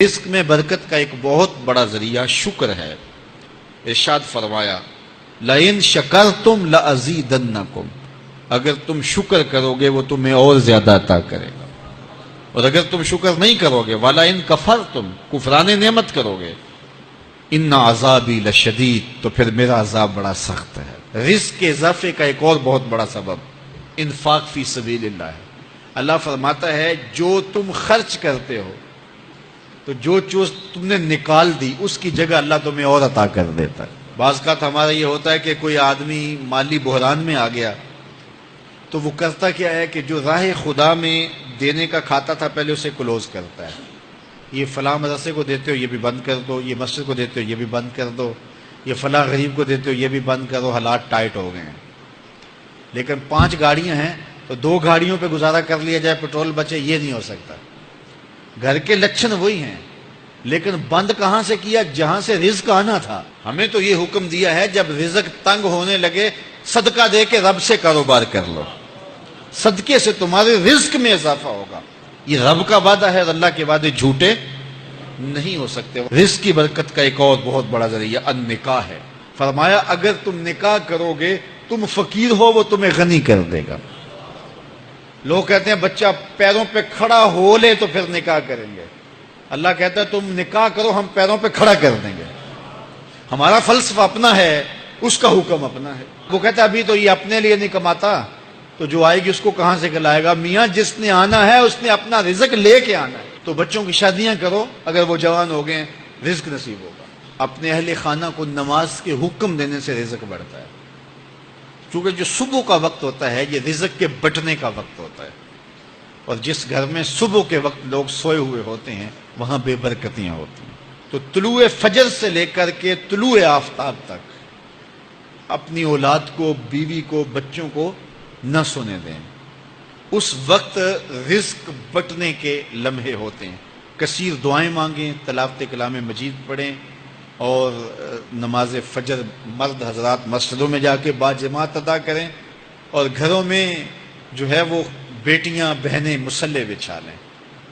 رزق میں برکت کا ایک بہت بڑا ذریعہ شکر ہے۔ ارشاد فرمایا لَإِن شَكَرْتُمْ لَأَزِيدَنَّكُمْ، اگر تم شکر کرو گے وہ تمہیں اور زیادہ عطا کرے گا، اور اگر تم شکر نہیں کرو گے وَلَئِن كَفَرْتُمْ، کفران نعمت کرو گے إِنَّ عَذَابِي لَشَدِيدٌ، تو پھر میرا عذاب بڑا سخت ہے۔ رزق کے اضافے کا ایک اور بہت بڑا سبب انفاق فی سبیل اللہ ہے۔ اللہ فرماتا ہے جو تم خرچ کرتے ہو تو جو چیز تم نے نکال دی اس کی جگہ اللہ تمہیں اور عطا کر دیتا ہے۔ بعض کا ہمارا یہ ہوتا ہے کہ کوئی آدمی مالی بحران میں آ گیا تو وہ کرتا کیا ہے کہ جو راہ خدا میں دینے کا کھاتا تھا پہلے اسے کلوز کرتا ہے، یہ فلاں مدرسے کو دیتے ہو یہ بھی بند کر دو، یہ مسجد کو دیتے ہو یہ بھی بند کر دو، یہ فلاں غریب کو دیتے ہو یہ بھی بند کرو، حالات ٹائٹ ہو گئے ہیں۔ لیکن 5 گاڑیاں ہیں تو 2 گاڑیوں پہ گزارا کر لیا جائے، پیٹرول بچے، یہ نہیں ہو سکتا۔ گھر کے لچھن وہی ہیں لیکن بند کہاں سے کیا؟ جہاں سے رزق آنا تھا۔ ہمیں تو یہ حکم دیا ہے جب رزق تنگ ہونے لگے صدقہ دے کے رب سے کاروبار کر لو، صدقے سے تمہارے رزق میں اضافہ ہوگا۔ یہ رب کا وعدہ ہے اور اللہ کے وعدے جھوٹے نہیں ہو سکتے۔ رزق کی برکت کا ایک اور بہت بڑا ذریعہ النکاح ہے۔ فرمایا اگر تم نکاح کرو گے تم فقیر ہو وہ تمہیں غنی کر دے گا۔ لوگ کہتے ہیں بچہ پیروں پہ کھڑا ہو لے تو پھر نکاح کریں گے، اللہ کہتا ہے تم نکاح کرو ہم پیروں پہ کھڑا کر دیں گے۔ ہمارا فلسفہ اپنا ہے، اس کا حکم اپنا ہے۔ وہ کہتا ہے ابھی تو یہ اپنے لیے نہیں کماتا تو جو آئے گی اس کو کہاں سے کھلائے گا؟ میاں جس نے آنا ہے اس نے اپنا رزق لے کے آنا ہے۔ تو بچوں کی شادیاں کرو، اگر وہ جوان ہو گئے رزق نصیب ہوگا۔ اپنے اہل خانہ کو نماز کے حکم دینے سے رزق بڑھتا ہے، کیونکہ جو صبح کا وقت ہوتا ہے یہ رزق کے بٹنے کا وقت ہوتا ہے، اور جس گھر میں صبح کے وقت لوگ سوئے ہوئے ہوتے ہیں وہاں بے برکتیاں ہوتی ہیں۔ تو طلوع فجر سے لے کر کے طلوع آفتاب تک اپنی اولاد کو، بیوی کو، بچوں کو نہ سونے دیں۔ اس وقت رزق بٹنے کے لمحے ہوتے ہیں۔ کثیر دعائیں مانگیں، تلاوت کلام مجید پڑھیں، اور نماز فجر مرد حضرات مسجدوں میں جا کے باجماعت ادا کریں، اور گھروں میں جو ہے وہ بیٹیاں بہنیں مصلے بچھا لیں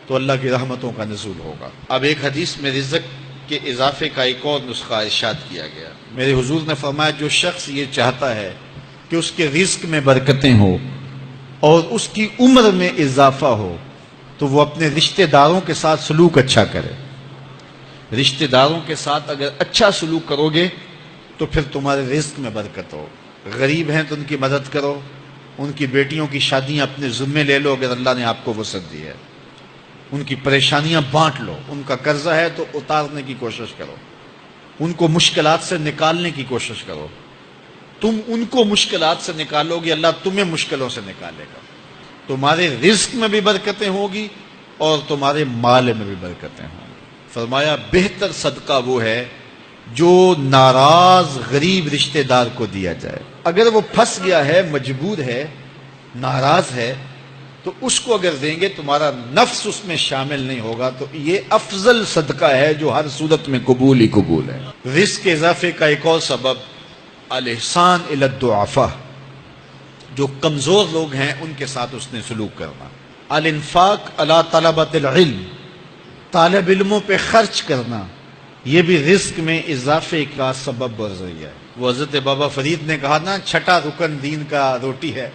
تو اللہ کی رحمتوں کا نزول ہوگا۔ اب ایک حدیث میں رزق کے اضافے کا ایک اور نسخہ ارشاد کیا گیا۔ میرے حضور نے فرمایا جو شخص یہ چاہتا ہے کہ اس کے رزق میں برکتیں ہوں اور اس کی عمر میں اضافہ ہو تو وہ اپنے رشتہ داروں کے ساتھ سلوک اچھا کرے۔ رشتہ داروں کے ساتھ اگر اچھا سلوک کرو گے تو پھر تمہارے رزق میں برکت ہو۔ غریب ہیں تو ان کی مدد کرو، ان کی بیٹیوں کی شادیاں اپنے ذمے لے لو اگر اللہ نے آپ کو وسعت دی ہے، ان کی پریشانیاں بانٹ لو، ان کا قرضہ ہے تو اتارنے کی کوشش کرو، ان کو مشکلات سے نکالنے کی کوشش کرو۔ تم ان کو مشکلات سے نکالو گے اللہ تمہیں مشکلوں سے نکالے گا۔ تمہارے رزق میں بھی برکتیں ہوگی اور تمہارے مال میں بھی برکتیں ہوں گی۔ فرمایا بہتر صدقہ وہ ہے جو ناراض غریب رشتہ دار کو دیا جائے۔ اگر وہ پھنس گیا ہے، مجبور ہے، ناراض ہے، تو اس کو اگر دیں گے تمہارا نفس اس میں شامل نہیں ہوگا، تو یہ افضل صدقہ ہے جو ہر صورت میں قبول ہی قبول ہے۔ رزق کے اضافے کا ایک اور سبب الاحسان الی الضعفاء، جو کمزور لوگ ہیں ان کے ساتھ اس نے سلوک کرنا۔ الانفاق علی طلبۃ العلم، طالب علموں پہ خرچ کرنا، یہ بھی رزق میں اضافے کا سبب اور ذریعہ ہے۔ وہ حضرت بابا فرید نے کہا نا چھٹا رکن دین کا روٹی ہے۔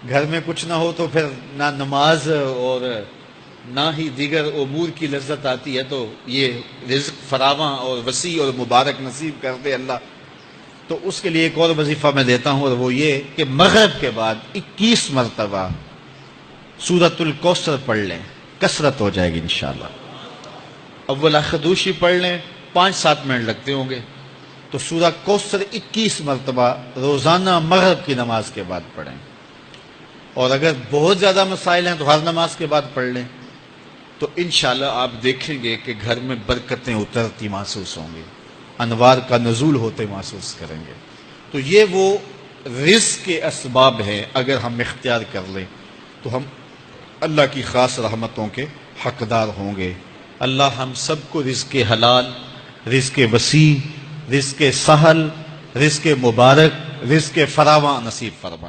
گھر میں کچھ نہ ہو تو پھر نہ نماز اور نہ ہی دیگر امور کی لذت آتی ہے، تو یہ رزق فراواں اور وسیع اور مبارک نصیب کر دے اللہ۔ تو اس کے لیے ایک اور وظیفہ میں دیتا ہوں، اور وہ یہ کہ مغرب کے بعد 21 مرتبہ سورۃ الکوثر پڑھ لیں، کثرت ہو جائے گی انشاءاللہ۔ اول خدوشی پڑھ لیں، 5-7 منٹ لگتے ہوں گے، تو سورہ کوثر 21 مرتبہ روزانہ مغرب کی نماز کے بعد پڑھیں، اور اگر بہت زیادہ مسائل ہیں تو ہر نماز کے بعد پڑھ لیں، تو انشاءاللہ آپ دیکھیں گے کہ گھر میں برکتیں اترتی محسوس ہوں گی، انوار کا نزول ہوتے محسوس کریں گے۔ تو یہ وہ رزق کے اسباب ہیں، اگر ہم اختیار کر لیں تو ہم اللہ کی خاص رحمتوں کے حقدار ہوں گے۔ اللہ ہم سب کو رزق حلال، رزق وسیع، رزق سہل، رزق مبارک، رزق فراواں نصیب فرمائے۔